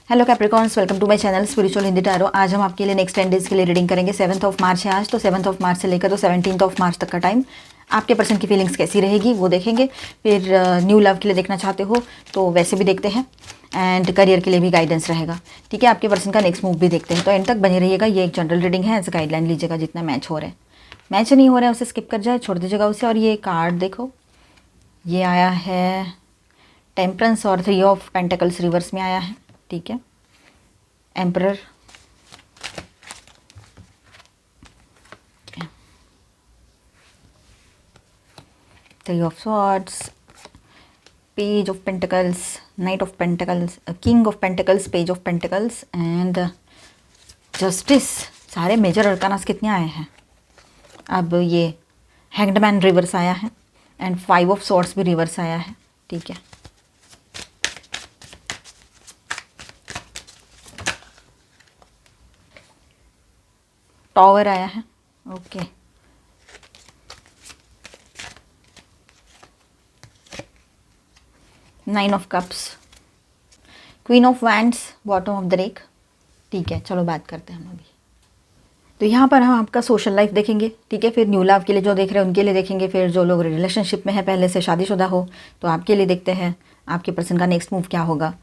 Hello Capricorns, welcome to my channel spiritual Hindi tarot. आज हम आपके लिए नेक्स्ट 10 डेज के लिए रीडिंग करेंगे। 7 मार्च है आज, तो 7 मार्च से लेकर तो 17 मार्च तक का टाइम आपके पर्सन की फीलिंग्स कैसी रहेगी वो देखेंगे। फिर न्यू लव के लिए देखना चाहते हो तो वैसे भी देखते हैं, एंड करियर के लिए भी गाइडेंस रहेगा। ठीक है, आपके पर्सन का नेक्स्ट मूव भी देखते हैं, तो एंड तक बने रहिएगा। ये एक जनरल रीडिंग है, एज गाइडलाइन लीजिएगा जितना मैच हो रहा है। मैच नहीं हो रहा है उसे स्किप कर जाए, छोड़ दीजिएगा उसे। और ये कार्ड देखो, ये आया है टेम्परेंस और 3 ऑफ पेंटिकल्स रिवर्स में आया है। ठीक है, emperor, three of swords, page of pentacles, night of pentacles, king of pentacles, page of pentacles and justice. सारे मेजर अरकानास कितने आए हैं। अब ये हैंग्ड मैन रिवर्स आया है एंड 5 ऑफ स्वॉर्ड्स भी रिवर्स आया है। ठीक है, टॉवर आया है। Okay, nine of cups, queen of wands, bottom of the deck. ठीक है, चलो बात करते हैं हम अभी। तो यहाँ पर हम आपका सोशल लाइफ देखेंगे। ठीक है, फिर न्यू लव के लिए जो देख रहे हैं उनके लिए देखेंगे, फिर जो लोग रिलेशनशिप में है पहले से शादीशुदा हो तो आपके लिए देखते हैं आपके पर्सन का नेक्स्ट मूव क्या होगा,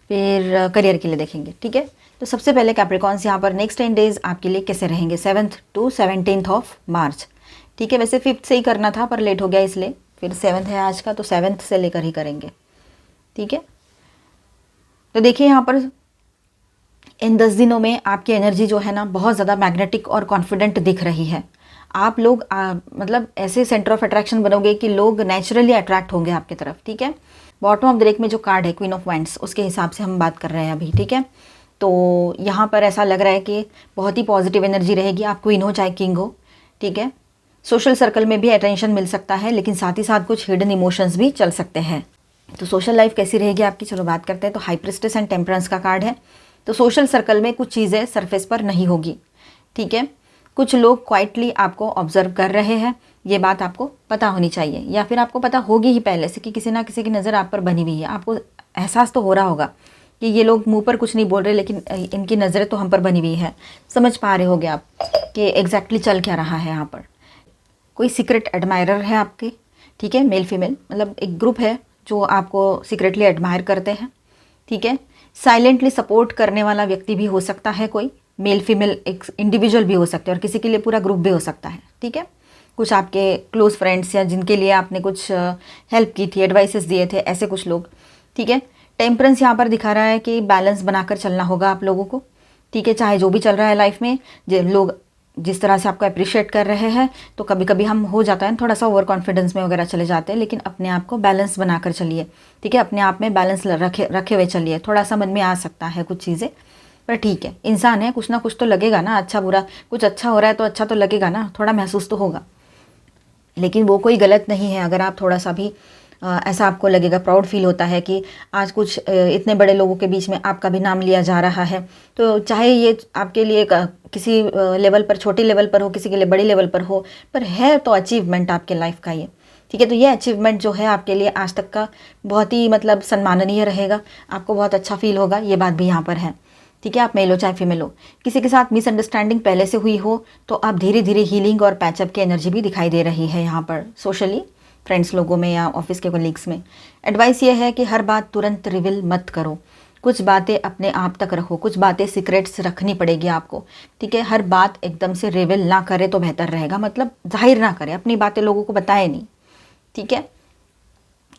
फिर करियर के लिए देखेंगे। ठीक है, तो सबसे पहले कैप्रिकॉन्स यहाँ पर नेक्स्ट 10 डेज आपके लिए कैसे रहेंगे, 7 to 17 मार्च। ठीक है, वैसे 5 से ही करना था पर लेट हो गया इसलिए फिर 7 है आज का, तो 7 से लेकर ही करेंगे। ठीक है, तो देखिए यहाँ पर इन 10 दिनों में आपकी एनर्जी जो है ना बहुत ज़्यादा मैग्नेटिक और कॉन्फिडेंट दिख रही है। आप लोग मतलब ऐसे सेंटर ऑफ अट्रैक्शन बनोगे कि लोग नेचुरली अट्रैक्ट होंगे आपकी तरफ। ठीक है, बॉटम ऑफ द डेक में जो कार्ड है क्वीन ऑफ वैंड्स, उसके हिसाब से हम बात कर रहे हैं अभी। ठीक है, तो यहाँ पर ऐसा लग रहा है कि बहुत ही पॉजिटिव एनर्जी रहेगी, आप क्वीन हो चाहे किंग हो। ठीक है, सोशल सर्कल में भी अटेंशन मिल सकता है, लेकिन साथ ही साथ कुछ हिडन इमोशंस भी चल सकते हैं। तो सोशल लाइफ कैसी रहेगी आपकी, चलो बात करते हैं। तो हाई प्रिस्टेस एंड टेम्परेंस का कार्ड है, तो सोशल सर्कल में कुछ चीज़ें सरफेस पर नहीं होगी। ठीक है, कुछ लोग क्वाइटली आपको ऑब्जर्व कर रहे हैं, ये बात आपको पता होनी चाहिए, या फिर आपको पता होगी ही पहले से कि किसी ना किसी की नज़र आप पर बनी हुई है। आपको एहसास तो हो रहा होगा कि ये लोग मुंह पर कुछ नहीं बोल रहे, लेकिन इनकी नज़रें तो हम पर बनी हुई है। समझ पा रहे होगे आप कि एग्जैक्टली चल क्या रहा है यहाँ पर। कोई सीक्रेट एडमायरर है आपके। ठीक है, मेल फीमेल, मतलब एक ग्रुप है जो आपको सीक्रेटली एडमायर करते हैं। ठीक है, साइलेंटली सपोर्ट करने वाला व्यक्ति भी हो सकता है, कोई मेल फीमेल एक इंडिविजुअल भी हो सकते हैं, और किसी के लिए पूरा ग्रुप भी हो सकता है। ठीक है, कुछ आपके क्लोज फ्रेंड्स या जिनके लिए आपने कुछ हेल्प की थी, एडवाइसेस दिए थे, ऐसे कुछ लोग। ठीक है, टेम्परेंस यहाँ पर दिखा रहा है कि बैलेंस बनाकर चलना होगा आप लोगों को। ठीक है, चाहे जो भी चल रहा है लाइफ में, जो लोग जिस तरह से आपको अप्रिशिएट कर रहे हैं, तो कभी कभी हम हो जाता है थोड़ा सा ओवर कॉन्फिडेंस में वगैरह चले जाते हैं, लेकिन अपने आप को बैलेंस बनाकर चलिए। ठीक है, अपने आप में बैलेंस रखे हुए चलिए। थोड़ा सा मन में आ सकता है कुछ चीज़ें, पर ठीक है, इंसान है, कुछ ना कुछ तो लगेगा ना, अच्छा बुरा, कुछ अच्छा हो रहा है तो अच्छा तो लगेगा ना, थोड़ा महसूस तो होगा। लेकिन वो कोई गलत नहीं है अगर आप थोड़ा सा भी ऐसा आपको लगेगा, प्राउड फील होता है कि आज कुछ इतने बड़े लोगों के बीच में आपका भी नाम लिया जा रहा है। तो चाहे ये आपके लिए किसी लेवल पर, छोटे लेवल पर हो, किसी के लिए बड़ी लेवल पर हो, पर है तो अचीवमेंट आपके लाइफ का ये। ठीक है, तो ये अचीवमेंट जो है आपके लिए आज तक का बहुत ही मतलब सम्माननीय रहेगा, आपको बहुत अच्छा फील होगा, ये बात भी यहाँ पर है। ठीक है, आप मेल हो चाहे फीमेल हो, किसी के साथ मिसअंडरस्टैंडिंग पहले से हुई हो तो आप धीरे धीरे हीलिंग और पैचअप की एनर्जी भी दिखाई दे रही है यहाँ पर, सोशली फ्रेंड्स लोगों में या ऑफिस के कोलीग्स में। एडवाइस ये है कि हर बात तुरंत रिवील मत करो, कुछ बातें अपने आप तक रखो, कुछ बातें सीक्रेट्स रखनी पड़ेगी आपको। ठीक है, हर बात एकदम से रिवील ना करे तो बेहतर रहेगा, मतलब जाहिर ना करे, अपनी बातें लोगों को बताए नहीं। ठीक है,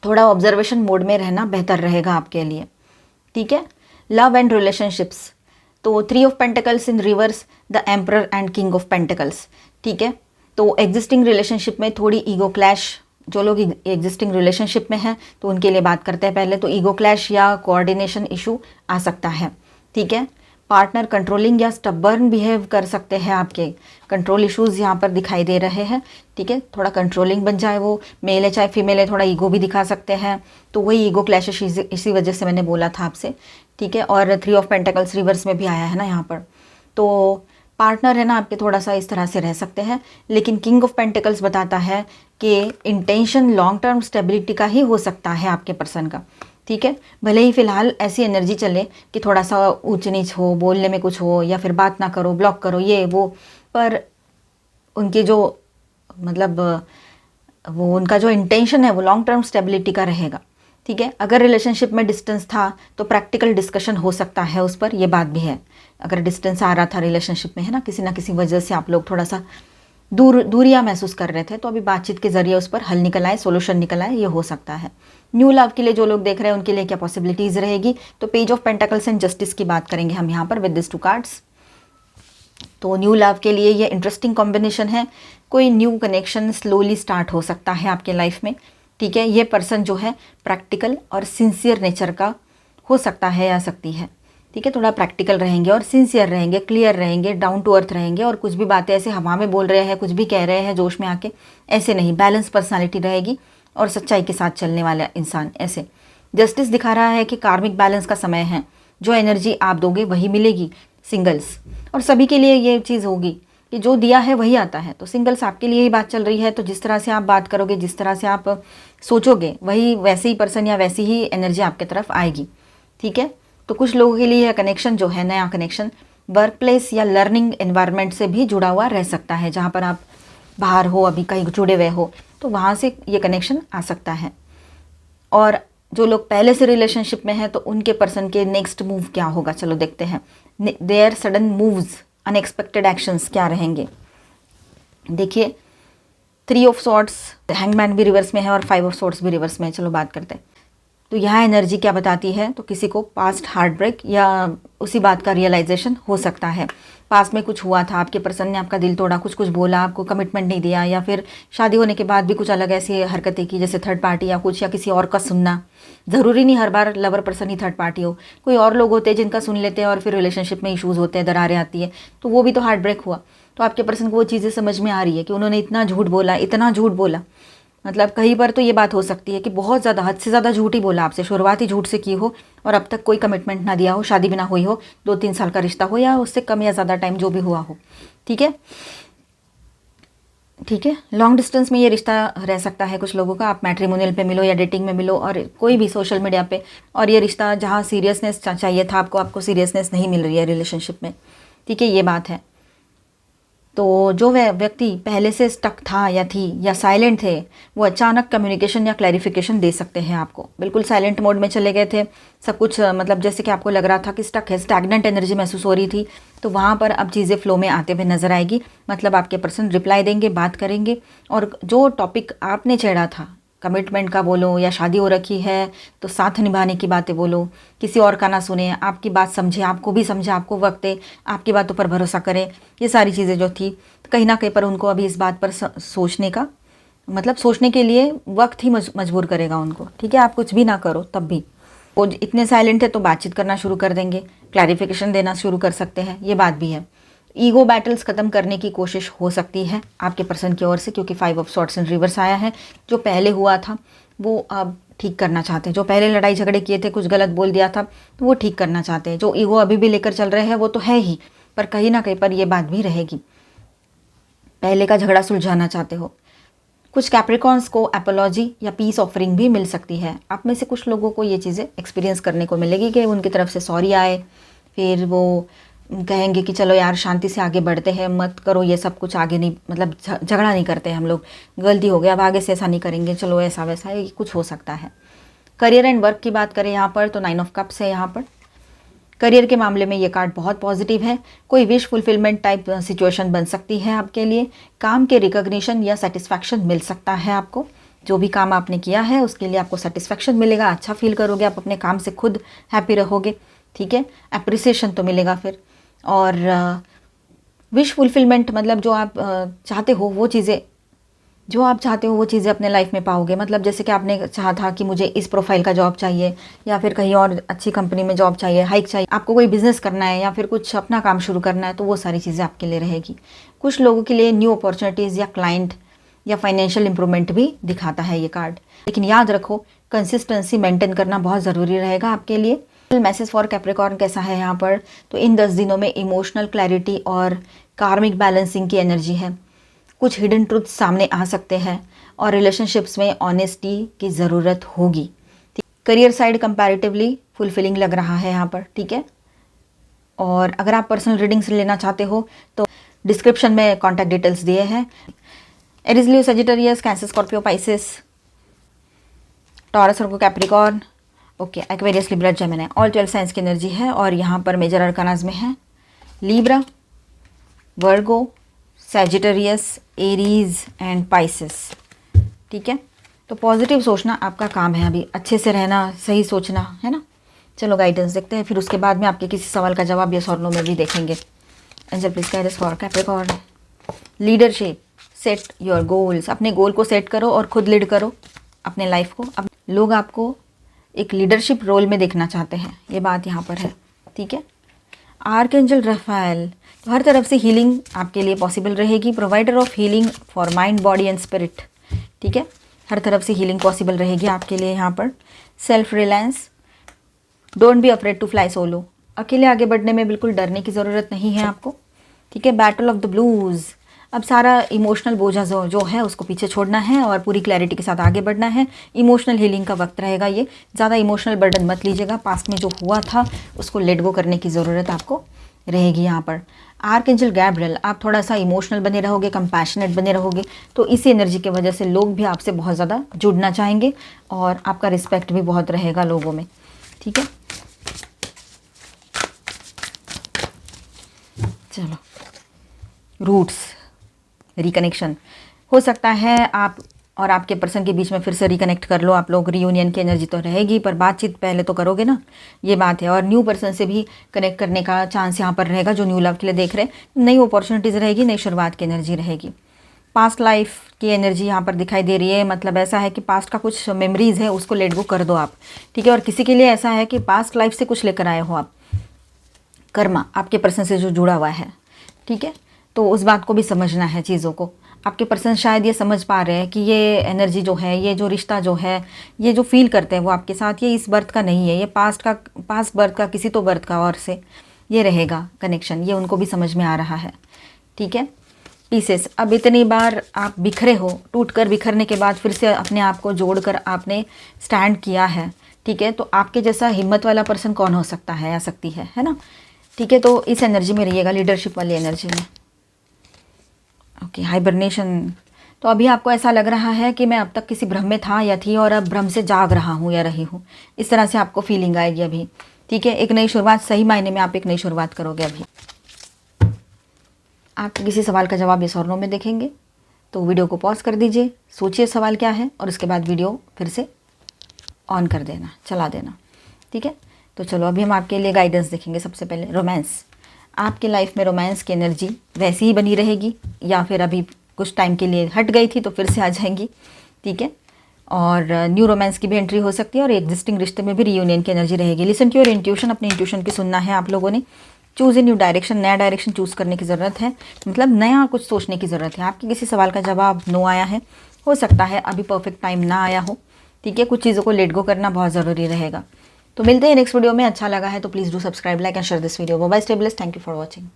थोड़ा ऑब्जर्वेशन मोड में रहना बेहतर रहेगा आपके लिए। ठीक है, लव एंड रिलेशनशिप्स, तो 3 of pentacles in reverse, the emperor and king of pentacles. ठीक है, तो एग्जिस्टिंग रिलेशनशिप में थोड़ी ईगो क्लैश, जो लोग एग्जिस्टिंग रिलेशनशिप में हैं तो उनके लिए बात करते हैं पहले, तो ईगो क्लैश या कोऑर्डिनेशन इशू आ सकता है। ठीक है, पार्टनर कंट्रोलिंग या स्टबर्न बिहेव कर सकते हैं, आपके कंट्रोल इश्यूज यहाँ पर दिखाई दे रहे हैं। ठीक है, थोड़ा कंट्रोलिंग बन जाए, वो मेल है चाहे फीमेल है, थोड़ा ईगो भी दिखा सकते हैं, तो वही ईगो क्लैशेस इसी वजह से मैंने बोला था आपसे। ठीक है, और 3 ऑफ पेंटिकल्स रिवर्स में भी आया है ना यहाँ पर, तो पार्टनर है ना आपके थोड़ा सा इस तरह से रह सकते हैं, लेकिन किंग ऑफ पेंटिकल्स बताता है कि इंटेंशन लॉन्ग टर्म स्टेबिलिटी का ही हो सकता है आपके पर्सन का। ठीक है। भले ही फ़िलहाल ऐसी एनर्जी चले कि थोड़ा सा ऊंच नीच हो, बोलने में कुछ हो, या फिर बात ना करो, ब्लॉक करो, ये वो, पर उनकी जो मतलब वो उनका जो इंटेंशन है वो लॉन्ग टर्म स्टेबिलिटी का रहेगा। ठीक है। अगर रिलेशनशिप में डिस्टेंस था तो प्रैक्टिकल डिस्कशन हो सकता है उस पर, ये बात भी है। अगर डिस्टेंस आ रहा था रिलेशनशिप में, है ना किसी वजह से आप लोग थोड़ा सा दूरियां महसूस कर रहे थे, तो अभी बातचीत के जरिए उस पर हल निकल आए, सोल्यूशन निकल आए, ये हो सकता है। न्यू लव के लिए जो लोग देख रहे हैं उनके लिए क्या पॉसिबिलिटीज़ रहेगी, तो page of pentacles and justice की बात करेंगे हम यहाँ पर विद दिस 2 कार्ड्स। तो न्यू लव के लिए ये इंटरेस्टिंग कॉम्बिनेशन है। कोई न्यू कनेक्शन स्लोली स्टार्ट हो सकता है आपके लाइफ में। ठीक है। ये पर्सन जो है प्रैक्टिकल और सिंसियर नेचर का हो सकता है या सकती है। ठीक है। थोड़ा प्रैक्टिकल रहेंगे और सिंसियर रहेंगे, क्लियर रहेंगे, डाउन टू अर्थ रहेंगे, और कुछ भी बातें ऐसे हवा में बोल रहे हैं, कुछ भी कह रहे हैं जोश में आके, ऐसे नहीं। बैलेंस पर्सनालिटी रहेगी और सच्चाई के साथ चलने वाला इंसान ऐसे। जस्टिस दिखा रहा है कि कार्मिक बैलेंस का समय है। जो एनर्जी आप दोगे वही मिलेगी सिंगल्स, और सभी के लिए ये चीज़ होगी कि जो दिया है वही आता है। तो सिंगल्स आपके लिए ही बात चल रही है, तो जिस तरह से आप बात करोगे, जिस तरह से आप सोचोगे, वही वैसे ही पर्सन या वैसी ही एनर्जी आपके तरफ आएगी। ठीक है। तो कुछ लोगों के लिए यह कनेक्शन जो है, नया कनेक्शन वर्क प्लेस या लर्निंग एनवायरनमेंट से भी जुड़ा हुआ रह सकता है। जहाँ पर आप बाहर हो, अभी कहीं जुड़े हुए हो, तो वहाँ से ये कनेक्शन आ सकता है। और जो लोग पहले से रिलेशनशिप में हैं तो उनके पर्सन के नेक्स्ट मूव क्या होगा, चलो देखते हैं। Their sudden moves, unexpected actions क्या रहेंगे। देखिए 3 ऑफ सॉर्ड्स, हैंगमैन भी रिवर्स में है और 5 ऑफ सॉर्ड्स भी रिवर्स में है। चलो बात करते हैं। तो यहाँ एनर्जी क्या बताती है, तो किसी को पास्ट हार्ट ब्रेक या उसी बात का रियलाइजेशन हो सकता है। पास्ट में कुछ हुआ था, आपके पर्सन ने आपका दिल तोड़ा, कुछ बोला, आपको कमिटमेंट नहीं दिया, या फिर शादी होने के बाद भी कुछ अलग ऐसी हरकतें की, जैसे थर्ड पार्टी या कुछ, या किसी और का सुनना। ज़रूरी नहीं हर बार लवर पर्सन ही थर्ड पार्टी हो, कोई और लोग होते हैं जिनका सुन लेते हैं और फिर रिलेशनशिप में इशूज़ होते हैं, दरारें आती है, तो वो भी तो हार्ट ब्रेक हुआ। तो आपके पर्सन को वो चीज़ें समझ में आ रही है कि उन्होंने इतना झूठ बोला, इतना झूठ बोला। मतलब कहीं पर तो ये बात हो सकती है कि बहुत ज़्यादा, हद से ज़्यादा झूठ ही बोला आपसे, शुरुआत ही झूठ से की हो और अब तक कोई कमिटमेंट ना दिया हो, शादी भी ना हुई हो, 2-3 साल का रिश्ता हो या उससे कम या ज़्यादा टाइम जो भी हुआ हो। ठीक है। ठीक है। लॉन्ग डिस्टेंस में ये रिश्ता रह सकता है कुछ लोगों का। आप मैट्रिमोनियल पे मिलो या डेटिंग में मिलो और कोई भी सोशल मीडिया पे, और ये रिश्ता जहाँ सीरियसनेस चाहिए था आपको सीरियसनेस नहीं मिल रही है रिलेशनशिप में। ठीक है। ये बात है। तो जो वह व्यक्ति पहले से स्टक था या थी या साइलेंट थे, वो अचानक कम्युनिकेशन या क्लैरिफिकेशन दे सकते हैं आपको। बिल्कुल साइलेंट मोड में चले गए थे, सब कुछ मतलब जैसे कि आपको लग रहा था कि स्टक है, स्टैग्नेंट एनर्जी महसूस हो रही थी, तो वहाँ पर अब चीज़ें फ्लो में आते हुए नजर आएगी। मतलब आपके पर्सन रिप्लाई देंगे, बात करेंगे, और जो टॉपिक आपने छेड़ा था, कमिटमेंट का बोलो या शादी हो रखी है तो साथ निभाने की बातें बोलो, किसी और का ना सुने, आपकी बात समझे, आपको भी समझे, आपको वक्त दे, आपकी बातों पर भरोसा करें, ये सारी चीज़ें जो थी कहीं ना कहीं पर उनको अभी इस बात पर सोचने का, मतलब सोचने के लिए वक्त ही मजबूर करेगा उनको। ठीक है। आप कुछ भी ना करो तब भी वो इतने साइलेंट है तो बातचीत करना शुरू कर देंगे, क्लैरिफिकेशन देना शुरू कर सकते हैं, ये बात भी है। ईगो बैटल्स ख़त्म करने की कोशिश हो सकती है आपके पर्सन की ओर से, क्योंकि 5 ऑफ सॉर्ड्स इन रिवर्स आया है। जो पहले हुआ था वो अब ठीक करना चाहते हैं। जो पहले लड़ाई झगड़े किए थे, कुछ गलत बोल दिया था, तो वो ठीक करना चाहते हैं। जो ईगो अभी भी लेकर चल रहे हैं वो तो है ही, पर कहीं ना कहीं पर ये बात भी रहेगी, पहले का झगड़ा सुलझाना चाहते हो। कुछ कैप्रिकॉन्स को एपोलॉजी या पीस ऑफरिंग भी मिल सकती है। आप में से कुछ लोगों को ये चीज़ें एक्सपीरियंस करने को मिलेगी कि उनकी तरफ से सॉरी आए, फिर वो कहेंगे कि चलो यार शांति से आगे बढ़ते हैं, मत करो ये सब कुछ, आगे नहीं, मतलब झगड़ा नहीं करते हम लोग, गलती हो गया, अब आगे से ऐसा नहीं करेंगे, चलो ऐसा वैसा है, कुछ हो सकता है। करियर एंड वर्क की बात करें यहाँ पर तो 9 ऑफ कप्स है। यहाँ पर करियर के मामले में ये कार्ड बहुत पॉजिटिव है। कोई विश फुलफिलमेंट टाइप सिचुएशन बन सकती है आपके लिए। काम के रिकॉग्निशन या सेटिस्फैक्शन मिल सकता है आपको। जो भी काम आपने किया है उसके लिए आपको सेटिस्फैक्शन मिलेगा, अच्छा फील करोगे, आप अपने काम से खुद हैप्पी रहोगे। ठीक है। अप्रिसिएशन तो मिलेगा फिर। और विश फुलफिलमेंट मतलब जो आप चाहते हो वो चीज़ें, जो आप चाहते हो वो चीज़ें अपने लाइफ में पाओगे। मतलब जैसे कि आपने चाहा था कि मुझे इस प्रोफाइल का जॉब चाहिए, या फिर कहीं और अच्छी कंपनी में जॉब चाहिए, हाइक चाहिए, आपको कोई बिजनेस करना है या फिर कुछ अपना काम शुरू करना है, तो वो सारी चीज़ें आपके लिए रहेगी। कुछ लोगों के लिए न्यू अपॉर्चुनिटीज़ या क्लाइंट या फाइनेंशियल इंप्रूवमेंट भी दिखाता है ये कार्ड। लेकिन याद रखो कंसिस्टेंसी मेंटेन करना बहुत ज़रूरी रहेगा आपके लिए। मैसेज फॉर कैप्रिकॉर्न कैसा है यहाँ पर, तो इन 10 दिनों में इमोशनल क्लैरिटी और कार्मिक बैलेंसिंग की एनर्जी है। कुछ हिडन ट्रुथ सामने आ सकते हैं और रिलेशनशिप्स में ऑनेस्टी की ज़रूरत होगी। करियर साइड कंपैरेटिवली फुलफिलिंग लग रहा है यहाँ पर, ठीक है। और अगर आप पर्सनल रीडिंग्स लेना चाहते हो तो डिस्क्रिप्शन में कॉन्टैक्ट डिटेल्स दिए हैं। Aries, Leo, Sagittarius, Cancer, Scorpio, Pisces, Taurus, Virgo, Capricorn, okay, Aquarius, Libra, Gemini, all 12 signs की एनर्जी है। और यहाँ पर मेजर अरकानाज में है Libra, Virgo, Sagittarius, Aries and Pisces, ठीक है। तो पॉजिटिव सोचना आपका काम है, अभी अच्छे से रहना, सही सोचना है ना। चलो गाइडेंस देखते हैं, फिर उसके बाद में आपके किसी सवाल का जवाब यस और नो में भी देखेंगे। Angel please guide us for Capricorn. Leadership, set your goals, अपने गोल को सेट करो और खुद लीड करो अपने लाइफ को। अब लोग आपको एक लीडरशिप रोल में देखना चाहते हैं, ये बात यहाँ पर है, ठीक है। आर्कएंजल रफाएल, तो हर तरफ से हीलिंग आपके लिए पॉसिबल रहेगी। Provider of healing for mind, body and spirit, ठीक है। हर तरफ से हीलिंग पॉसिबल रहेगी आपके लिए यहाँ पर। Self reliance, don't be afraid to fly solo, अकेले आगे बढ़ने में बिल्कुल डरने की ज़रूरत नहीं है आपको, ठीक है। बैटल ऑफ द ब्लूज़, अब सारा इमोशनल बोझा जो है उसको पीछे छोड़ना है और पूरी क्लैरिटी के साथ आगे बढ़ना है। इमोशनल हीलिंग का वक्त रहेगा ये, ज़्यादा इमोशनल बर्डन मत लीजिएगा। पास्ट में जो हुआ था उसको लेट गो करने की ज़रूरत आपको रहेगी यहाँ पर। आर्कएंजल गैब्रियल, आप थोड़ा सा इमोशनल बने रहोगे, कंपैशनेट बने रहोगे, तो इसी एनर्जी की वजह से लोग भी आपसे बहुत ज़्यादा जुड़ना चाहेंगे और आपका रिस्पेक्ट भी बहुत रहेगा लोगों में, ठीक है। चलो, रूट्स, रिकनेक्शन, हो सकता है आप और आपके पर्सन के बीच में फिर से रिकनेक्ट कर लो आप लोग। रियूनियन की एनर्जी तो रहेगी, पर बातचीत पहले तो करोगे ना, ये बात है। और न्यू पर्सन से भी कनेक्ट करने का चांस यहाँ पर रहेगा, जो न्यू लव के लिए देख रहे हैं। नई अपॉर्चुनिटीज़ रहेगी, नई शुरुआत की एनर्जी रहेगी। पास्ट लाइफ की एनर्जी यहाँ पर दिखाई दे रही है, मतलब ऐसा है कि पास्ट का कुछ मेमोरीज़ है उसको लेट गो कर दो आप, ठीक है। और किसी के लिए ऐसा है कि पास्ट लाइफ से कुछ लेकर आए हो आप, कर्मा आपके पर्सन से जो जुड़ा हुआ है, ठीक है। तो उस बात को भी समझना है चीज़ों को। आपके पर्सन शायद ये समझ पा रहे हैं कि ये एनर्जी जो है, ये जो रिश्ता जो है, ये जो फील करते हैं वो आपके साथ, ये इस बर्थ का नहीं है, ये पास्ट बर्थ का, किसी तो बर्थ का और से ये रहेगा कनेक्शन, ये उनको भी समझ में आ रहा है, ठीक है। पीसेस, अब इतनी बार आप बिखरे हो, टूट कर बिखरने के बाद फिर से अपने आप को जोड़कर आपने स्टैंड किया है, ठीक है। तो आपके जैसा हिम्मत वाला पर्सन कौन हो सकता है या सकती है ना, ठीक है। तो इस एनर्जी में रहिएगा, लीडरशिप वाली एनर्जी में, ओके। हाइबरनेशन, तो अभी आपको ऐसा लग रहा है कि मैं अब तक किसी भ्रम में था या थी और अब भ्रम से जाग रहा हूँ या रही हूँ, इस तरह से आपको फीलिंग आएगी अभी, ठीक है। एक नई शुरुआत, सही मायने में आप एक नई शुरुआत करोगे अभी। आप किसी सवाल का जवाब इस और नो में देखेंगे, तो वीडियो को पॉज कर दीजिए, सोचिए सवाल क्या है और उसके बाद वीडियो फिर से ऑन कर देना, चला देना, ठीक है। तो चलो अभी हम आपके लिए गाइडेंस देखेंगे। सबसे पहले रोमांस, आपकी लाइफ में रोमांस की एनर्जी वैसी ही बनी रहेगी या फिर अभी कुछ टाइम के लिए हट गई थी तो फिर से आ जाएंगी, ठीक है। और न्यू रोमांस की भी एंट्री हो सकती है और एग्जिस्टिंग रिश्ते में भी रियूनियन की एनर्जी रहेगी। लिसन टू योर इंट्यूशन, अपने इंट्यूशन की सुनना है आप लोगों ने। चूज़ ए न्यू डायरेक्शन, नया डायरेक्शन चूज़ करने की ज़रूरत है, मतलब नया कुछ सोचने की ज़रूरत है। आपके किसी सवाल का जवाब नो आया है, हो सकता है अभी परफेक्ट टाइम ना आया हो, ठीक है। कुछ चीज़ों को लेट गो करना बहुत ज़रूरी रहेगा। तो मिलते हैं नेक्स्ट वीडियो में। अच्छा लगा है तो please do subscribe, like and share this video. Bye, stay blessed, thank you for watching.